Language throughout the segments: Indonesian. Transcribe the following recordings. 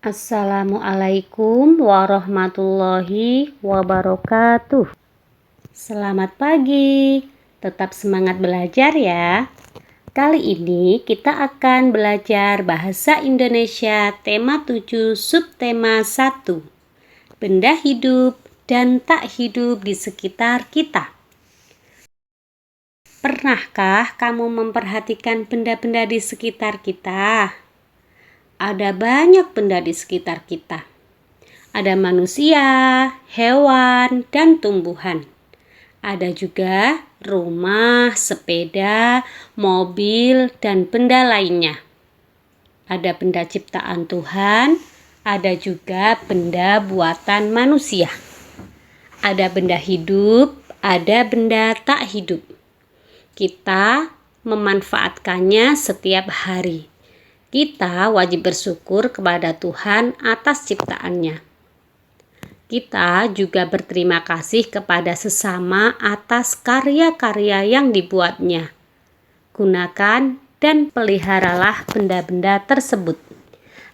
Assalamualaikum warahmatullahi wabarakatuh. Selamat pagi, tetap semangat belajar ya. Kali ini kita akan belajar Bahasa Indonesia tema 7 subtema 1. Benda hidup dan tak hidup di sekitar kita. Pernahkah kamu memperhatikan benda-benda di sekitar kita? Ada banyak benda di sekitar kita. Ada manusia, hewan, dan tumbuhan. Ada juga rumah, sepeda, mobil, dan benda lainnya. Ada benda ciptaan Tuhan, ada juga benda buatan manusia. Ada benda hidup, ada benda tak hidup. Kita memanfaatkannya setiap hari. Kita wajib bersyukur kepada Tuhan atas ciptaannya. Kita juga berterima kasih kepada sesama atas karya-karya yang dibuatnya. Gunakan dan peliharalah benda-benda tersebut.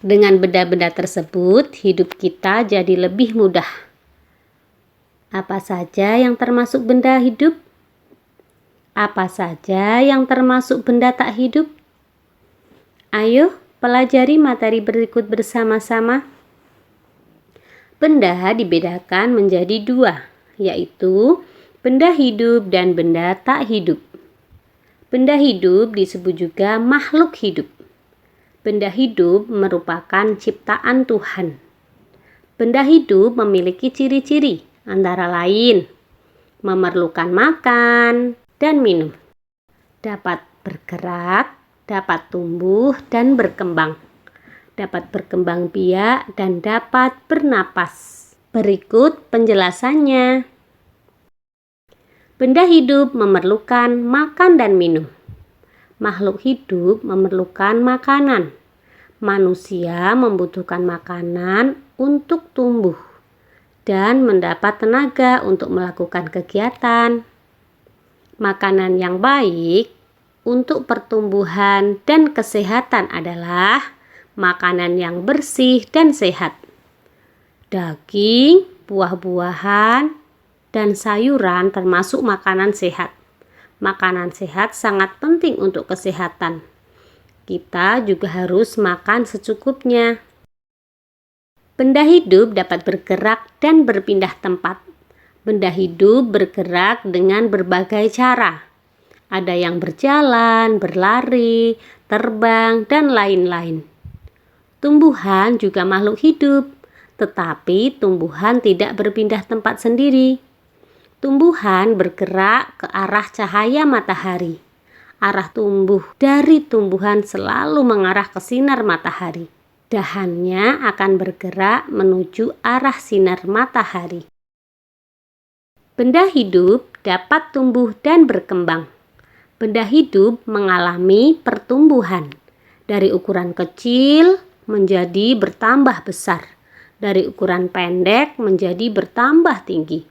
Dengan benda-benda tersebut, hidup kita jadi lebih mudah. Apa saja yang termasuk benda hidup? Apa saja yang termasuk benda tak hidup? Ayo pelajari materi berikut bersama-sama. Benda dibedakan menjadi dua, yaitu benda hidup dan benda tak hidup. Benda hidup disebut juga makhluk hidup. Benda hidup merupakan ciptaan Tuhan. Benda hidup memiliki ciri-ciri, antara lain memerlukan makan dan minum, dapat bergerak, dapat tumbuh dan berkembang, dapat berkembang biak dan dapat bernapas. Berikut penjelasannya. Benda hidup memerlukan makan dan minum. Makhluk hidup memerlukan makanan. Manusia membutuhkan makanan untuk tumbuh dan mendapat tenaga untuk melakukan kegiatan. Makanan yang baik untuk pertumbuhan dan kesehatan adalah makanan yang bersih dan sehat. Daging, buah-buahan, dan sayuran termasuk makanan sehat. Makanan sehat sangat penting untuk kesehatan. Kita juga harus makan secukupnya. Benda hidup dapat bergerak dan berpindah tempat. Benda hidup bergerak dengan berbagai cara. Ada yang berjalan, berlari, terbang, dan lain-lain. Tumbuhan juga makhluk hidup, tetapi tumbuhan tidak berpindah tempat sendiri. Tumbuhan bergerak ke arah cahaya matahari. Arah tumbuh dari tumbuhan selalu mengarah ke sinar matahari. Dahannya akan bergerak menuju arah sinar matahari. Benda hidup dapat tumbuh dan berkembang. Benda hidup mengalami pertumbuhan dari ukuran kecil menjadi bertambah besar, dari ukuran pendek menjadi bertambah tinggi.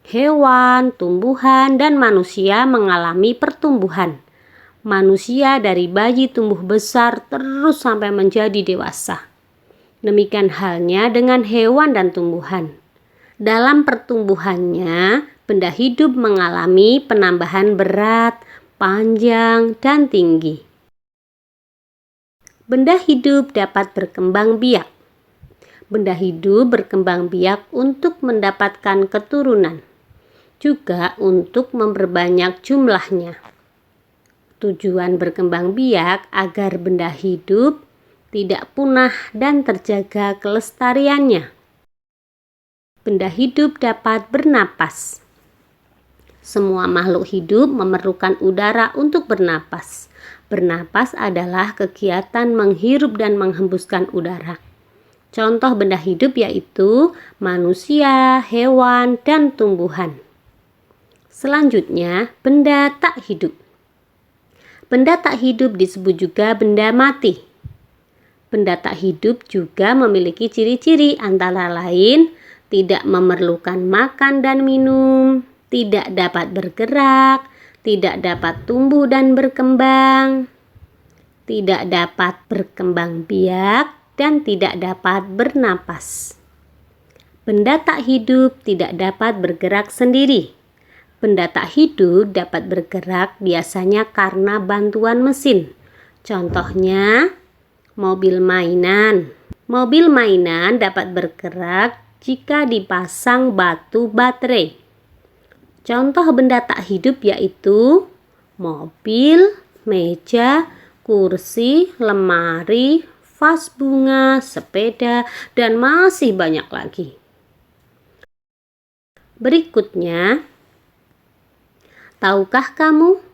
Hewan, tumbuhan, dan manusia mengalami pertumbuhan. Manusia dari bayi tumbuh besar terus sampai menjadi dewasa. Demikian halnya dengan hewan dan tumbuhan. Dalam pertumbuhannya, benda hidup mengalami penambahan berat, panjang, dan tinggi. Benda hidup dapat berkembang biak. Benda hidup berkembang biak untuk mendapatkan keturunan, juga untuk memperbanyak jumlahnya. Tujuan berkembang biak agar benda hidup tidak punah dan terjaga kelestariannya. Benda hidup dapat bernapas. Semua makhluk hidup memerlukan udara untuk bernapas. Bernapas adalah kegiatan menghirup dan menghembuskan udara. Contoh benda hidup yaitu manusia, hewan, dan tumbuhan. Selanjutnya, benda tak hidup. Benda tak hidup disebut juga benda mati. Benda tak hidup juga memiliki ciri-ciri antara lain tidak memerlukan makan dan minum, tidak dapat bergerak, tidak dapat tumbuh dan berkembang, tidak dapat berkembang biak, dan tidak dapat bernapas. Benda tak hidup tidak dapat bergerak sendiri. Benda tak hidup dapat bergerak biasanya karena bantuan mesin. Contohnya, mobil mainan. Mobil mainan dapat bergerak jika dipasang batu baterai. Contoh benda tak hidup yaitu mobil, meja, kursi, lemari, vas bunga, sepeda, dan masih banyak lagi. Berikutnya, tahukah kamu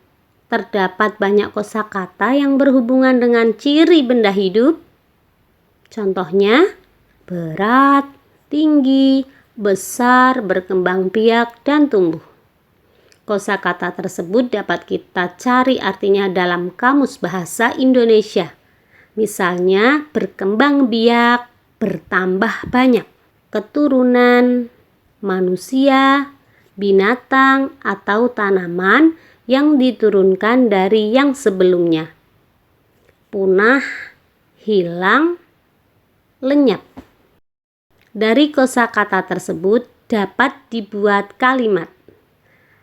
terdapat banyak kosakata yang berhubungan dengan ciri benda hidup? Contohnya, berat, tinggi, besar, berkembang biak, dan tumbuh. Kosakata tersebut dapat kita cari artinya dalam Kamus Bahasa Indonesia. Misalnya, berkembang biak, bertambah banyak, keturunan, manusia, binatang, atau tanaman yang diturunkan dari yang sebelumnya. Punah, hilang, lenyap. Dari kosakata tersebut dapat dibuat kalimat.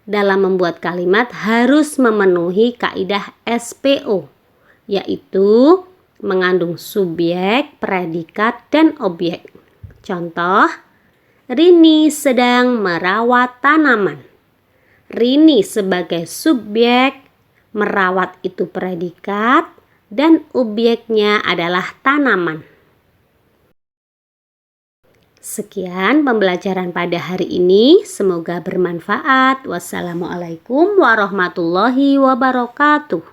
Dalam membuat kalimat harus memenuhi kaidah SPO, yaitu mengandung subjek, predikat, dan objek. Contoh, Rini sedang merawat tanaman. Rini sebagai subjek, merawat itu predikat, dan objeknya adalah tanaman. Sekian pembelajaran pada hari ini, semoga bermanfaat. Wassalamualaikum warahmatullahi wabarakatuh.